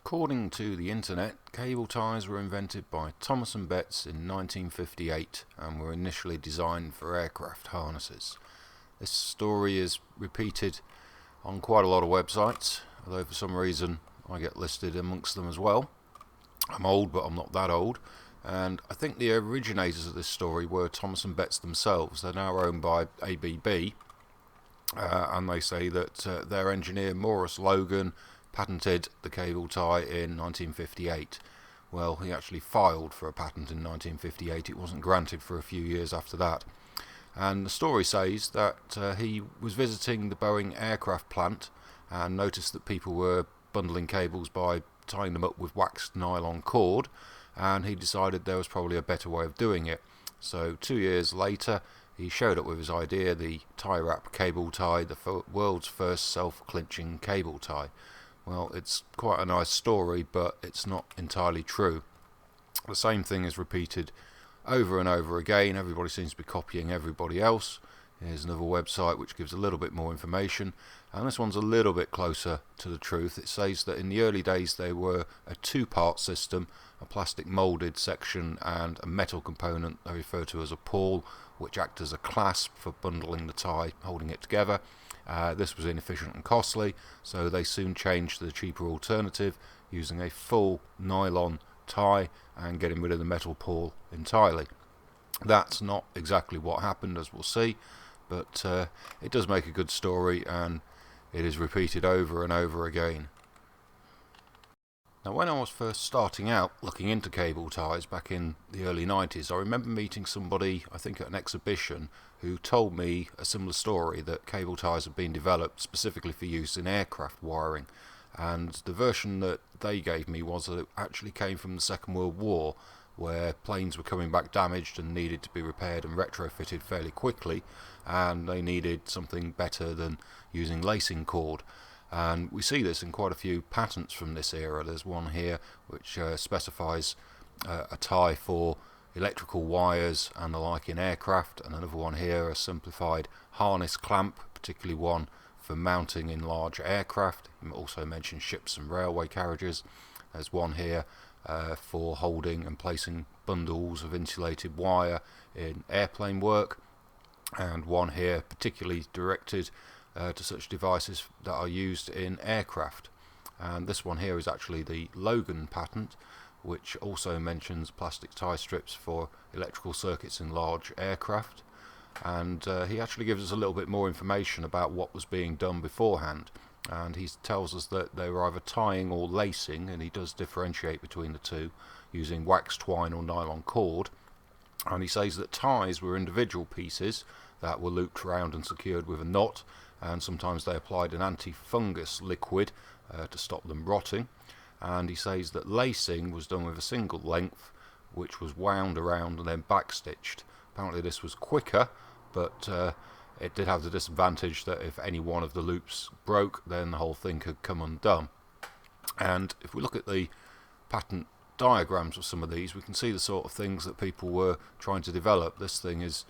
According to the internet, cable ties were invented by Thompson Bets in 1958 and were initially designed for aircraft harnesses. This story is repeated on quite a lot of websites, although for some reason I get listed amongst them as well. I'm old, but I'm not that old, and I think the originators of this story were Thompson Bets themselves. They're now owned by ABB, and they say that their engineer Maurice Logan patented the cable tie in 1958. Well, he actually filed for a patent in 1958. It wasn't granted for a few years after that. And the story says that he was visiting the Boeing aircraft plant and noticed that people were bundling cables by tying them up with waxed nylon cord, and he decided there was probably a better way of doing it. So 2 years later he showed up with his idea, the tie wrap cable tie, the world's first self-clinching cable tie. Well, it's quite a nice story, but it's not entirely true. The same thing is repeated over and over again. Everybody seems to be copying everybody else. Here's another website which gives a little bit more information, and this one's a little bit closer to the truth. It says that in the early days they were a two-part system, a plastic moulded section and a metal component they refer to as a pawl, which act as a clasp for bundling the tie, holding it together. This was inefficient and costly, so they soon changed to the cheaper alternative, using a full nylon tie and getting rid of the metal pawl entirely. That's not exactly what happened, as we'll see, but it does make a good story, and it is repeated over and over again. Now, when I was first starting out looking into cable ties back in the early 90s, I remember meeting somebody, I think at an exhibition, who told me a similar story, that cable ties had been developed specifically for use in aircraft wiring. And the version that they gave me was that it actually came from the Second World War, where planes were coming back damaged and needed to be repaired and retrofitted fairly quickly, and they needed something better than using lacing cord. And we see this in quite a few patents from this era. There's one here which specifies a tie for electrical wires and the like in aircraft, and another one here, a simplified harness clamp, particularly one for mounting in large aircraft. You also mention ships and railway carriages. There's one here for holding and placing bundles of insulated wire in airplane work, and one here particularly directed to such devices that are used in aircraft. And this one here is actually the Logan patent, which also mentions plastic tie strips for electrical circuits in large aircraft. And he actually gives us a little bit more information about what was being done beforehand, and he tells us that they were either tying or lacing, and he does differentiate between the two, using wax twine or nylon cord. And he says that ties were individual pieces that were looped around and secured with a knot, and sometimes they applied an anti-fungus liquid to stop them rotting. And he says that lacing was done with a single length, which was wound around and then backstitched. Apparently this was quicker, but it did have the disadvantage that if any one of the loops broke, then the whole thing could come undone. And if we look at the patent diagrams of some of these, we can see the sort of things that people were trying to develop. This thing is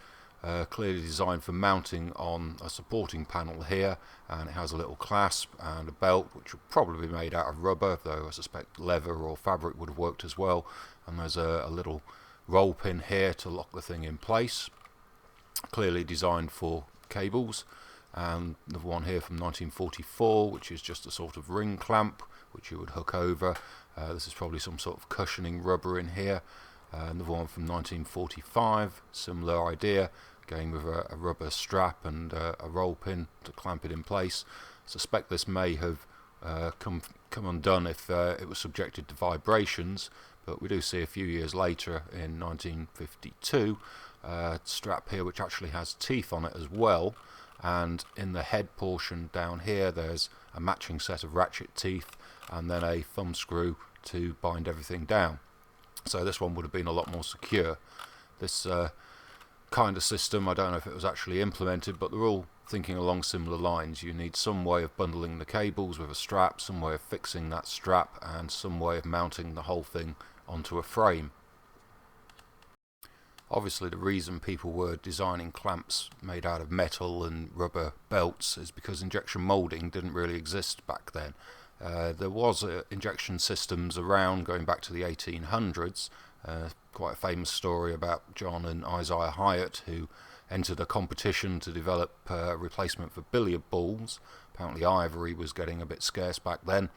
clearly designed for mounting on a supporting panel here, and it has a little clasp and a belt which would probably be made out of rubber, though I suspect leather or fabric would have worked as well. And there's a little roll pin here to lock the thing in place, clearly designed for cables. And the one here from 1944, which is just a sort of ring clamp which you would hook over. This is probably some sort of cushioning rubber in here. Another one from 1945, similar idea, going with a rubber strap and a roll pin to clamp it in place. I suspect this may have come undone if it was subjected to vibrations, but we do see a few years later, in 1952, a strap here which actually has teeth on it as well, and in the head portion down here there's a matching set of ratchet teeth and then a thumb screw to bind everything down. So this one would have been a lot more secure. This kind of system, I don't know if it was actually implemented, but they're all thinking along similar lines. You need some way of bundling the cables with a strap, some way of fixing that strap, and some way of mounting the whole thing onto a frame. Obviously the reason people were designing clamps made out of metal and rubber belts is because injection moulding didn't really exist back then. There was injection systems around going back to the 1800s. Quite a famous story about John and Isaiah Hyatt, who entered a competition to develop a replacement for billiard balls. Apparently ivory was getting a bit scarce back then,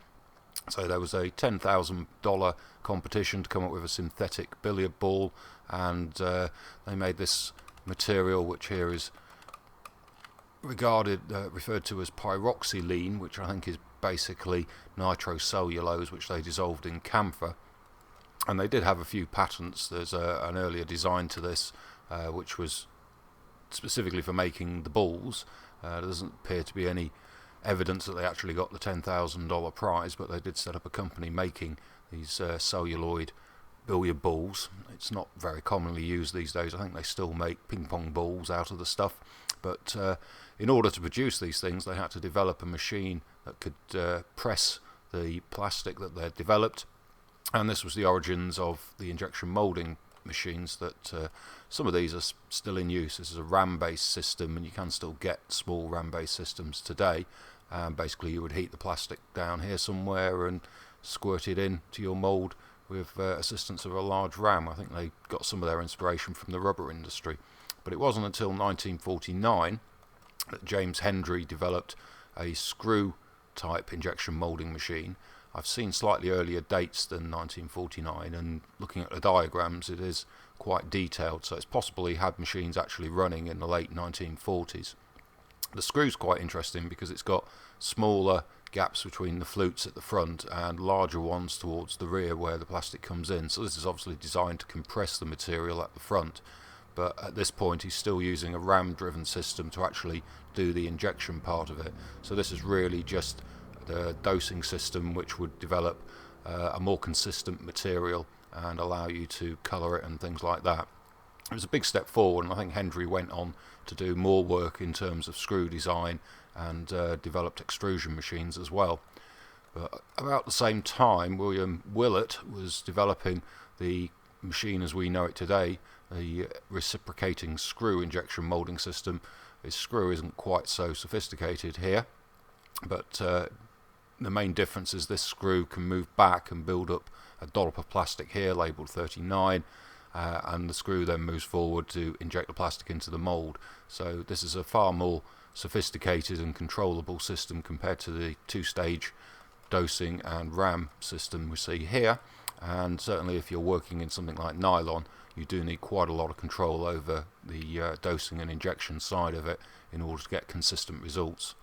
so there was a $10,000 competition to come up with a synthetic billiard ball, and they made this material which here is referred to as pyroxylene, which I think is basically nitrocellulose, which they dissolved in camphor. And they did have a few patents. There's an earlier design to this which was specifically for making the balls. There doesn't appear to be any evidence that they actually got the $10,000 prize, but they did set up a company making these celluloid billiard balls. It's not very commonly used these days. I think they still make ping pong balls out of the stuff, but in order to produce these things they had to develop a machine that could press the plastic that they'd developed, and this was the origins of the injection molding machines that some of these are still in use. This is a ram-based system, and you can still get small ram-based systems today. Basically you would heat the plastic down here somewhere and squirt it in to your mould with assistance of a large ram. I think they got some of their inspiration from the rubber industry. But it wasn't until 1949 that James Hendry developed a screw type injection moulding machine. I've seen slightly earlier dates than 1949, and looking at the diagrams it is quite detailed, so it's possible he had machines actually running in the late 1940s. The screw's quite interesting because it's got smaller gaps between the flutes at the front and larger ones towards the rear where the plastic comes in, so this is obviously designed to compress the material at the front. But at this point he's still using a ram driven system to actually do the injection part of it, so this is really just the dosing system which would develop a more consistent material and allow you to colour it and things like that. It was a big step forward, and I think Hendry went on to do more work in terms of screw design and developed extrusion machines as well. But about the same time William Willett was developing the machine as we know it today, the reciprocating screw injection moulding system. His screw isn't quite so sophisticated here, but the main difference is this screw can move back and build up a dollop of plastic here labelled 39, and the screw then moves forward to inject the plastic into the mould. So this is a far more sophisticated and controllable system compared to the two-stage dosing and ram system we see here, and certainly if you're working in something like nylon you do need quite a lot of control over the dosing and injection side of it in order to get consistent results.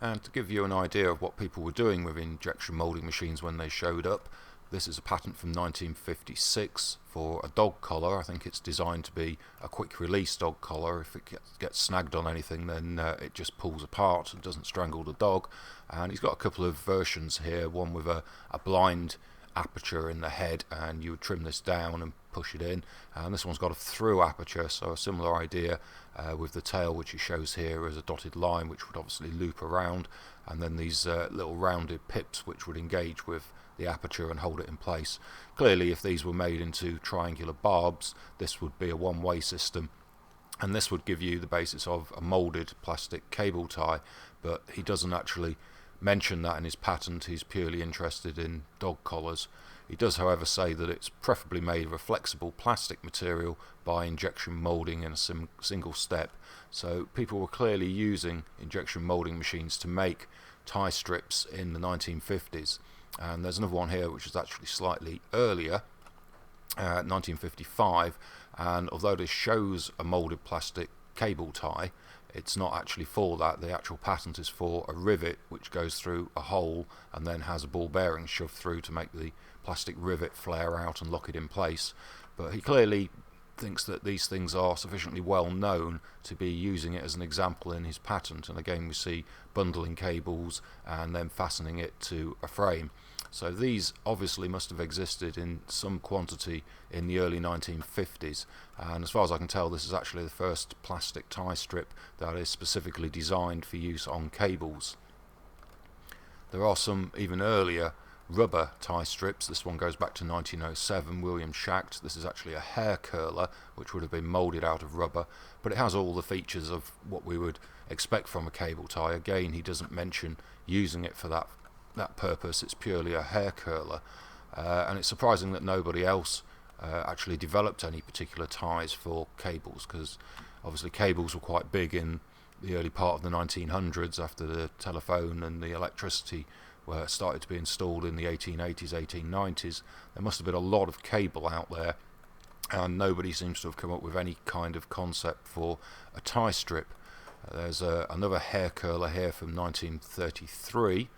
And to give you an idea of what people were doing with injection moulding machines when they showed up, this is a patent from 1956 for a dog collar. I think it's designed to be a quick release dog collar. If it gets snagged on anything then it just pulls apart and doesn't strangle the dog. And he's got a couple of versions here, one with a blind aperture in the head, and you would trim this down and push it in, and this one's got a through aperture, so a similar idea with the tail, which he shows here as a dotted line which would obviously loop around, and then these little rounded pips which would engage with the aperture and hold it in place. Clearly if these were made into triangular barbs this would be a one-way system, and this would give you the basis of a moulded plastic cable tie, but he doesn't actually mention that in his patent. He's purely interested in dog collars. He does however say that it's preferably made of a flexible plastic material by injection moulding in a single step. So people were clearly using injection moulding machines to make tie strips in the 1950s, and there's another one here which is actually slightly earlier, 1955, and although this shows a moulded plastic cable tie, it's not actually for that. The actual patent is for a rivet which goes through a hole and then has a ball bearing shoved through to make the plastic rivet flare out and lock it in place. But he clearly thinks that these things are sufficiently well known to be using it as an example in his patent, and again we see bundling cables and then fastening it to a frame. So these obviously must have existed in some quantity in the early 1950s, and as far as I can tell this is actually the first plastic tie strip that is specifically designed for use on cables. There are some even earlier rubber tie strips. This one goes back to 1907, William Schacht. This is actually a hair curler, which would have been moulded out of rubber, but it has all the features of what we would expect from a cable tie. Again, he doesn't mention using it for that purpose. It's purely a hair curler, and it's surprising that nobody else actually developed any particular ties for cables, because obviously cables were quite big in the early part of the 1900s after the telephone and the electricity started to be installed in the 1880s, 1890s. There must have been a lot of cable out there, and nobody seems to have come up with any kind of concept for a tie strip. There's another hair curler here from 1933.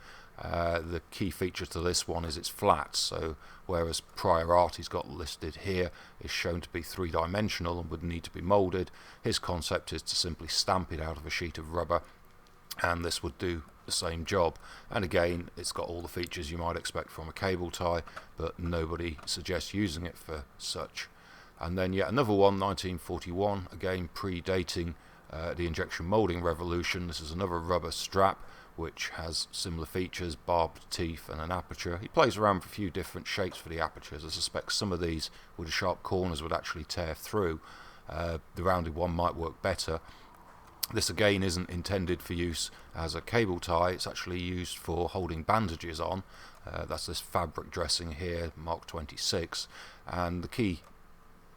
The key feature to this one is it's flat, so whereas prior art he's got listed here is shown to be three-dimensional and would need to be moulded, his concept is to simply stamp it out of a sheet of rubber, and this would do the same job. And again, it's got all the features you might expect from a cable tie, but nobody suggests using it for such. And then yet another one, 1941, again predating the injection moulding revolution. This is another rubber strap which has similar features, barbed teeth and an aperture. He plays around with a few different shapes for the apertures. I suspect some of these with the sharp corners would actually tear through. The rounded one might work better. This again isn't intended for use as a cable tie, it's actually used for holding bandages on. That's this fabric dressing here, Mark 26, and the key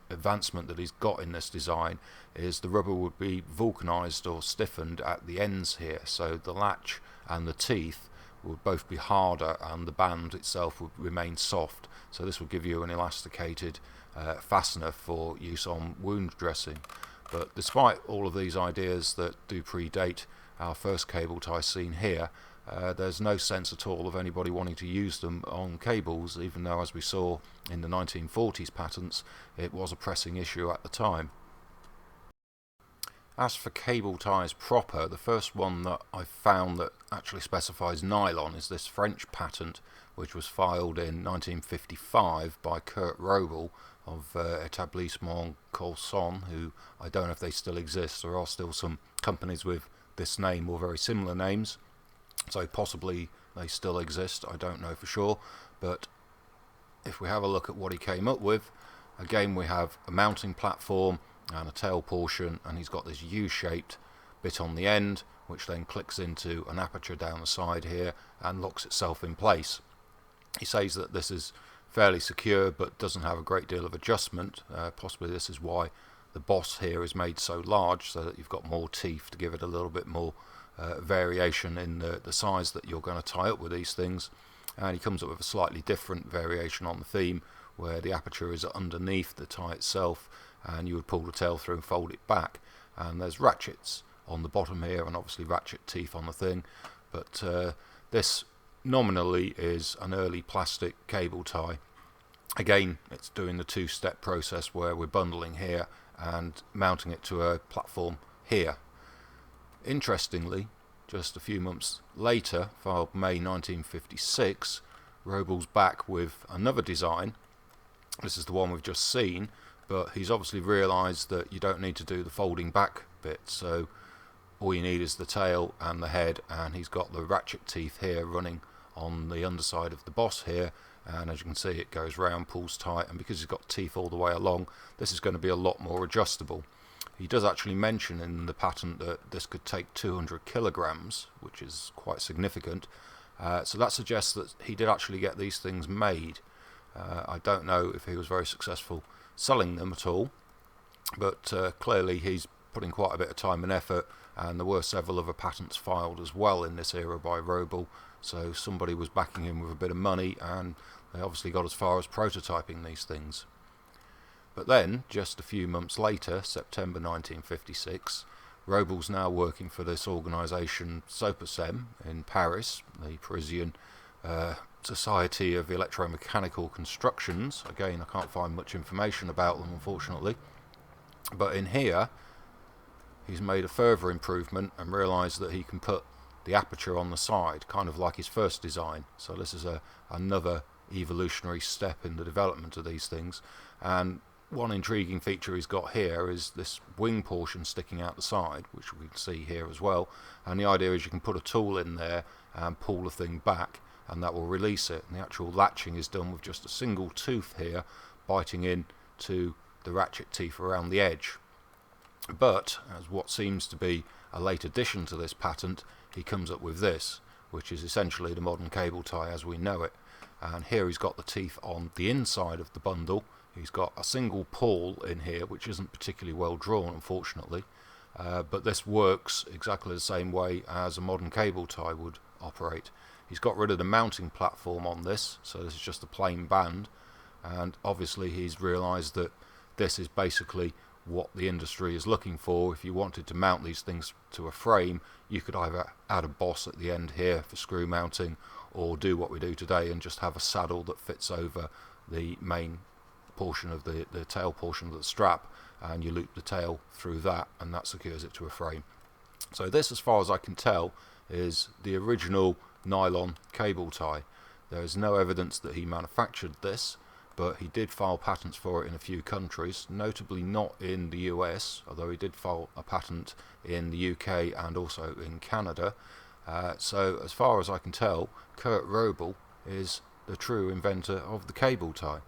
advancement that he's got in this design is the rubber would be vulcanized or stiffened at the ends here, so the latch and the teeth would both be harder and the band itself would remain soft, so this would give you an elasticated fastener for use on wound dressing. But despite all of these ideas that do predate our first cable tie seen here, there's no sense at all of anybody wanting to use them on cables, even though, as we saw in the 1940s patents, it was a pressing issue at the time. As for cable ties proper, the first one that I found that actually specifies nylon is this French patent, which was filed in 1955 by Wrobel of Etablissement Colson, who I don't know if they still exist. There are still some companies with this name or very similar names, so possibly they still exist, I don't know for sure. But if we have a look at what he came up with, again we have a mounting platform and a tail portion, and he's got this U-shaped bit on the end which then clicks into an aperture down the side here and locks itself in place. He says that this is fairly secure but doesn't have a great deal of adjustment. Possibly this is why the boss here is made so large, so that you've got more teeth to give it a little bit more variation in the size that you're going to tie up with these things. And he comes up with a slightly different variation on the theme, where the aperture is underneath the tie itself and you would pull the tail through and fold it back, and there's ratchets on the bottom here and obviously ratchet teeth on the thing. But this nominally is an early plastic cable tie. Again, it's doing the two-step process where we're bundling here and mounting it to a platform here. Interestingly, just a few months later, filed May 1956, Wrobel's back with another design. This is the one we've just seen, but he's obviously realised that you don't need to do the folding back bit, so all you need is the tail and the head, and he's got the ratchet teeth here running on the underside of the boss here, and as you can see it goes round, pulls tight, and because he's got teeth all the way along, this is going to be a lot more adjustable. He does actually mention in the patent that this could take 200 kilograms, which is quite significant, so that suggests that he did actually get these things made. I don't know if he was very successful selling them at all, but clearly he's putting quite a bit of time and effort, and there were several other patents filed as well in this era by Wrobel, so somebody was backing him with a bit of money, and they obviously got as far as prototyping these things. But then, just a few months later, September 1956, Wrobel's now working for this organisation SOPACEM in Paris, the Parisian Society of Electromechanical Constructions. Again, I can't find much information about them, unfortunately. But in here, he's made a further improvement and realised that he can put the aperture on the side, kind of like his first design. So this is another evolutionary step in the development of these things. And one intriguing feature he's got here is this wing portion sticking out the side, which we can see here as well. And the idea is you can put a tool in there and pull the thing back, and that will release it, and the actual latching is done with just a single tooth here biting in to the ratchet teeth around the edge. But as what seems to be a late addition to this patent, he comes up with this, which is essentially the modern cable tie as we know it. And here he's got the teeth on the inside of the bundle. He's got a single pawl in here, which isn't particularly well drawn, unfortunately, but this works exactly the same way as a modern cable tie would operate. He's got rid of the mounting platform on this, so this is just a plain band, and obviously he's realised that this is basically what the industry is looking for. If you wanted to mount these things to a frame, you could either add a boss at the end here for screw mounting, or do what we do today and just have a saddle that fits over the main portion of the tail portion of the strap, and you loop the tail through that, and that secures it to a frame. So this, as far as I can tell, is the original nylon cable tie. There is no evidence that he manufactured this, but he did file patents for it in a few countries, notably not in the US, although he did file a patent in the UK and also in Canada. So as far as I can tell, Wrobel is the true inventor of the cable tie.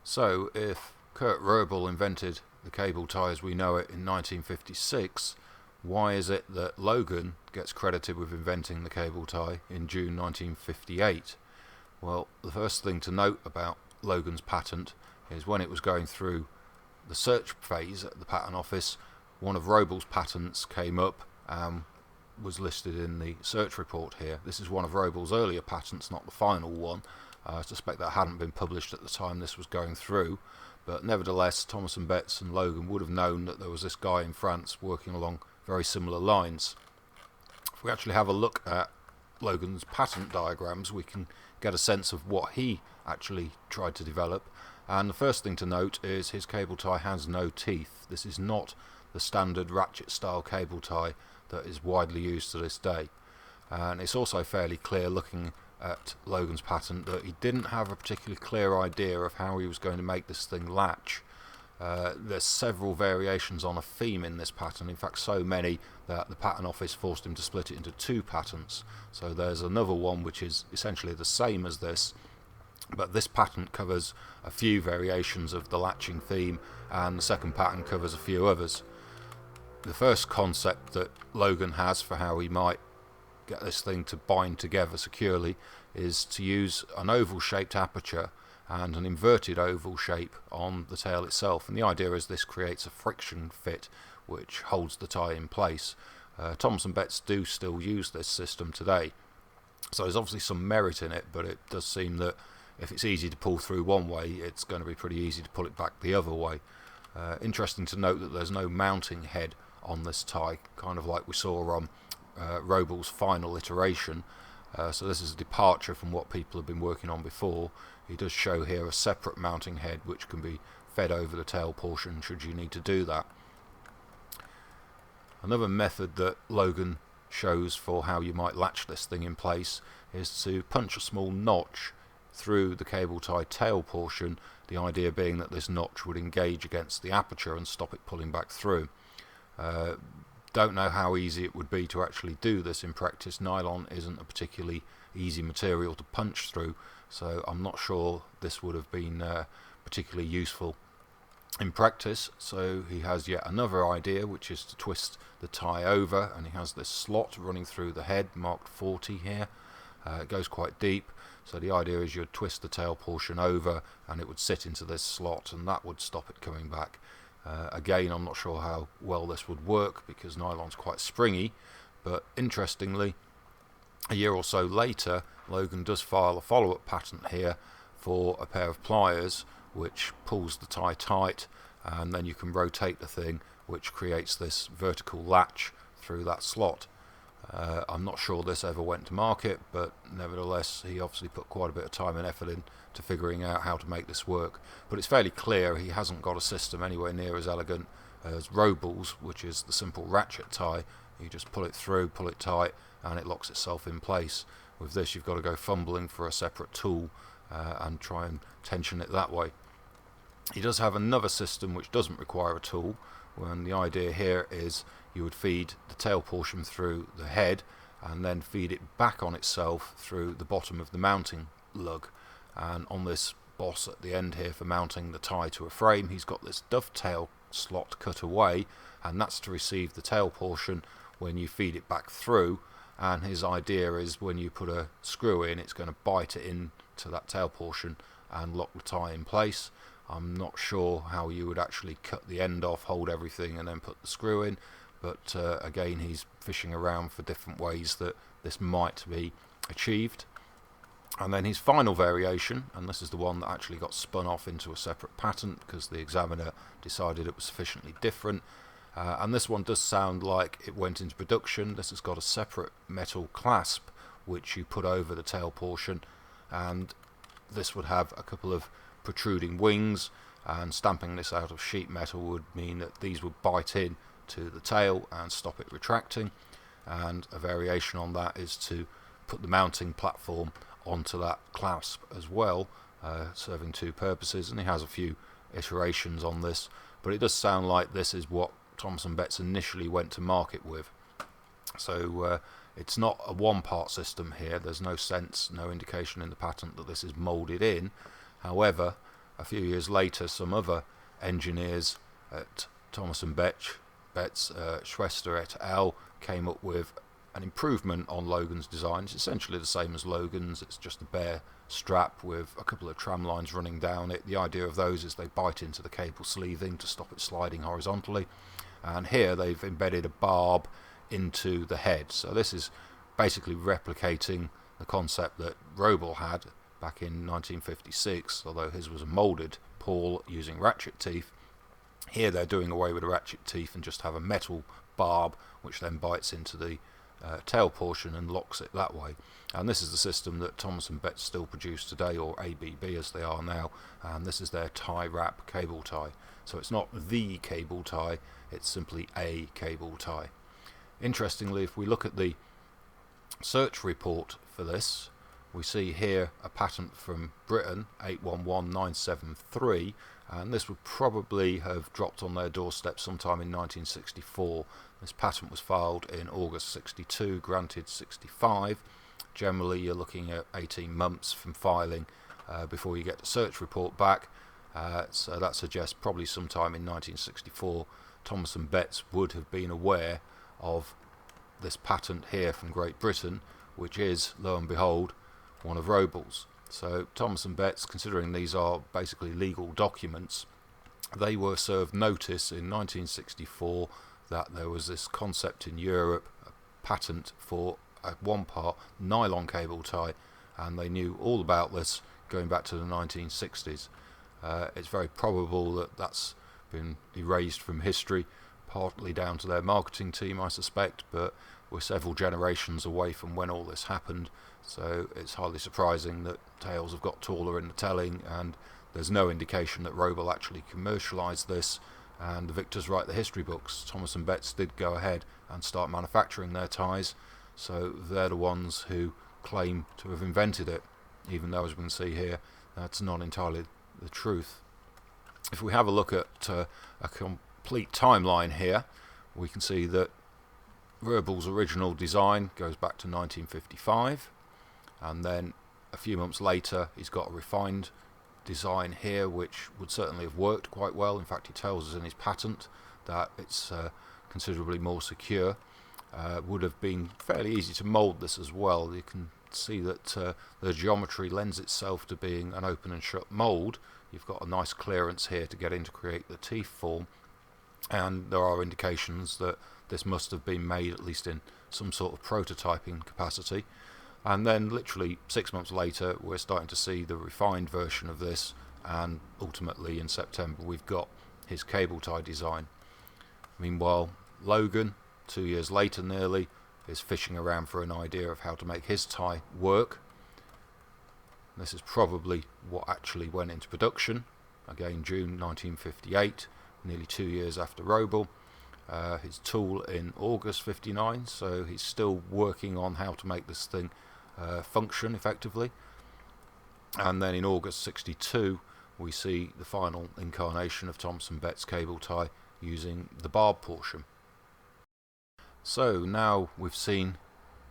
So if Wrobel invented the cable tie as we know it in 1956, why is it that Logan gets credited with inventing the cable tie in June 1958? Well, the first thing to note about Logan's patent is when it was going through the search phase at the patent office, one of Wrobel's patents came up and was listed in the search report here. This is one of Wrobel's earlier patents, not the final one. I suspect that hadn't been published at the time this was going through, but nevertheless Thompson Bets and Logan would have known that there was this guy in France working along very similar lines. If we actually have a look at Logan's patent diagrams, we can get a sense of what he actually tried to develop, and the first thing to note is his cable tie has no teeth. This is not the standard ratchet style cable tie that is widely used to this day, and it's also fairly clear looking at Logan's patent that he didn't have a particularly clear idea of how he was going to make this thing latch. There's several variations on a theme in this patent, in fact so many that the patent office forced him to split it into two patents. So there's another one which is essentially the same as this, but this patent covers a few variations of the latching theme, and the second patent covers a few others. The first concept that Logan has for how he might get this thing to bind together securely is to use an oval shaped aperture and an inverted oval shape on the tail itself, and the idea is this creates a friction fit which holds the tie in place. Thompson Bets do still use this system today, so there's obviously some merit in it, but it does seem that if it's easy to pull through one way, it's going to be pretty easy to pull it back the other way. Interesting to note that there's no mounting head on this tie, kind of like we saw on Wrobel's final iteration. So this is a departure from what people have been working on before. He does show here a separate mounting head which can be fed over the tail portion should you need to do that. Another method that Logan shows for how you might latch this thing in place is to punch a small notch through the cable tie tail portion, the idea being that this notch would engage against the aperture and stop it pulling back through. Don't know how easy it would be to actually do this in practice. Nylon isn't a particularly easy material to punch through, so I'm not sure this would have been particularly useful in practice. So he has yet another idea, which is to twist the tie over, and he has this slot running through the head marked 40 here. It goes quite deep, so the idea is you'd twist the tail portion over and it would sit into this slot, and that would stop it coming back. Again, I'm not sure how well this would work because nylon's quite springy, but interestingly, a year or so later, Logan does file a follow-up patent here for a pair of pliers which pulls the tie tight, and then you can rotate the thing, which creates this vertical latch through that slot. I'm not sure this ever went to market, but nevertheless he obviously put quite a bit of time and effort into figuring out how to make this work. But it's fairly clear he hasn't got a system anywhere near as elegant as Wrobel's, which is the simple ratchet tie. You just pull it through, pull it tight, and it locks itself in place. With this you've got to go fumbling for a separate tool and try and tension it that way. He does have another system which doesn't require a tool, when the idea here is you would feed the tail portion through the head, and then feed it back on itself through the bottom of the mounting lug. And on this boss at the end here for mounting the tie to a frame, he's got this dovetail slot cut away, and that's to receive the tail portion when you feed it back through. And his idea is when you put a screw in, it's going to bite it into that tail portion and lock the tie in place. I'm not sure how you would actually cut the end off, hold everything and then put the screw in, but again, he's fishing around for different ways that this might be achieved. And then his final variation, and this is the one that actually got spun off into a separate patent because the examiner decided it was sufficiently different, and this one does sound like it went into production. This has got a separate metal clasp which you put over the tail portion, and this would have a couple of protruding wings, and stamping this out of sheet metal would mean that these would bite in to the tail and stop it retracting. And a variation on that is to put the mounting platform onto that clasp as well, serving two purposes. And he has a few iterations on this, but it does sound like this is what Thompson Bets initially went to market with. So it's not a one-part system here. There's no sense, no indication in the patent that this is moulded in. However, a few years later, some other engineers at Thompson Bets, Schwester et al., came up with an improvement on Logan's design. It's essentially the same as Logan's. It's just a bare strap with a couple of tram lines running down it. The idea of those is they bite into the cable sleeving to stop it sliding horizontally. And here they've embedded a barb into the head. So this is basically replicating the concept that Wrobel had back in 1956, although his was a moulded pawl using ratchet teeth. Here they're doing away with the ratchet teeth and just have a metal barb which then bites into the tail portion and locks it that way. And this is the system that Thompson Bets still produce today, or ABB as they are now, and this is their tie wrap cable tie. So it's not the cable tie, it's simply a cable tie. Interestingly, if we look at the search report for this, we see here a patent from Britain, 811973, and this would probably have dropped on their doorstep sometime in 1964. This patent was filed in August 62, granted 65. Generally you're looking at 18 months from filing before you get the search report back, so that suggests probably sometime in 1964 Thompson Bets would have been aware of this patent here from Great Britain, which is, lo and behold, one of Wrobel's. So Thompson Bets, considering these are basically legal documents, they were served notice in 1964 that there was this concept in Europe, a patent for a one-part nylon cable tie, and they knew all about this going back to the 1960s. It's very probable that that's been erased from history, partly down to their marketing team, I suspect, but we're several generations away from when all this happened, so it's hardly surprising that tails have got taller in the telling, and there's no indication that Wrobel actually commercialised this, and the victors write the history books. Thompson Bets did go ahead and start manufacturing their ties, so they're the ones who claim to have invented it, even though, as we can see here, that's not entirely the truth. If we have a look at a complete timeline here, we can see that Wrobel's original design goes back to 1955, and then a few months later he's got a refined design here which would certainly have worked quite well. In fact, he tells us in his patent that it's considerably more secure. Would have been fairly easy to mould this as well. You can see that the geometry lends itself to being an open and shut mould. You've got a nice clearance here to get in to create the teeth form, and there are indications that this must have been made at least in some sort of prototyping capacity. And then literally 6 months later we're starting to see the refined version of this, and ultimately in September we've got his cable tie design. Meanwhile, Logan, 2 years later nearly, is fishing around for an idea of how to make his tie work. This is probably what actually went into production, again June 1958, nearly 2 years after Wrobel. His tool in August 59, so he's still working on how to make this thing function effectively. And then in August 62 we see the final incarnation of Thompson Bets cable tie using the barb portion. So now we've seen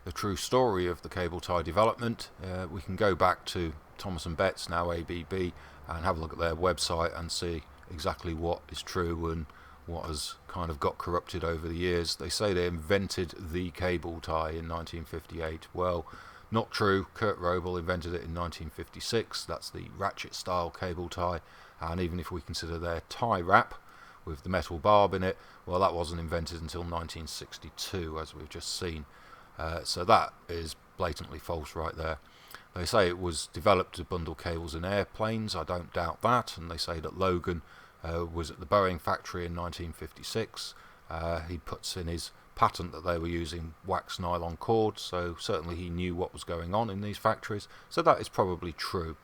the true story of the cable tie development, we can go back to Thompson Bets, now ABB, and have a look at their website and see exactly what is true and what has kind of got corrupted over the years. They say they invented the cable tie in 1958. Well, not true. Kurt Wrobel invented it in 1956. That's the ratchet style cable tie, and even if we consider their tie wrap with the metal barb in it, well, that wasn't invented until 1962, as we've just seen. So that is blatantly false right there. They say it was developed to bundle cables in airplanes. I don't doubt that. And they say that Logan was at the Boeing factory in 1956. He puts in his patent that they were using wax nylon cord, so certainly he knew what was going on in these factories. So that is probably true.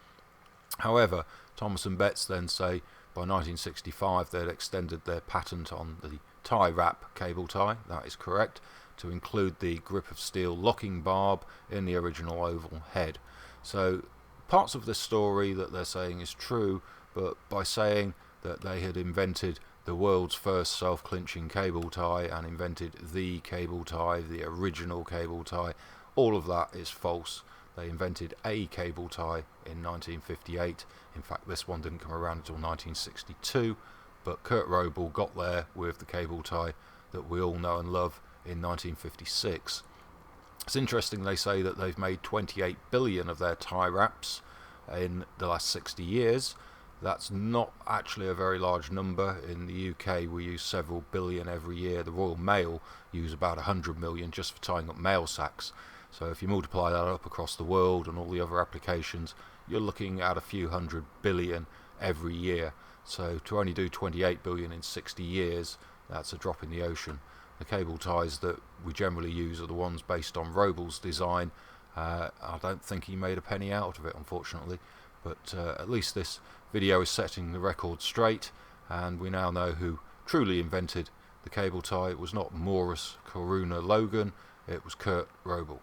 However, Thompson Bets then say by 1965 they'd extended their patent on the tie wrap cable tie. That is correct, to include the grip of steel locking barb in the original oval head. So parts of this story that they're saying is true, but by saying that they had invented the world's first self-clinching cable tie and invented the cable tie, the original cable tie, all of that is false. They invented a cable tie in 1958. In fact, this one didn't come around until 1962, but Kurt Wrobel got there with the cable tie that we all know and love in 1956. It's interesting, they say that they've made 28 billion of their tie wraps in the last 60 years. That's not actually a very large number. In the UK we use several billion every year. The Royal Mail use about 100 million just for tying up mail sacks. So if you multiply that up across the world and all the other applications, you're looking at a few hundred billion every year. So to only do 28 billion in 60 years, that's a drop in the ocean. The cable ties that we generally use are the ones based on Wrobel's design. I don't think he made a penny out of it, unfortunately, but at least this video is setting the record straight, and we now know who truly invented the cable tie. It was not Morris Coruna Logan, it was Kurt Wrobel.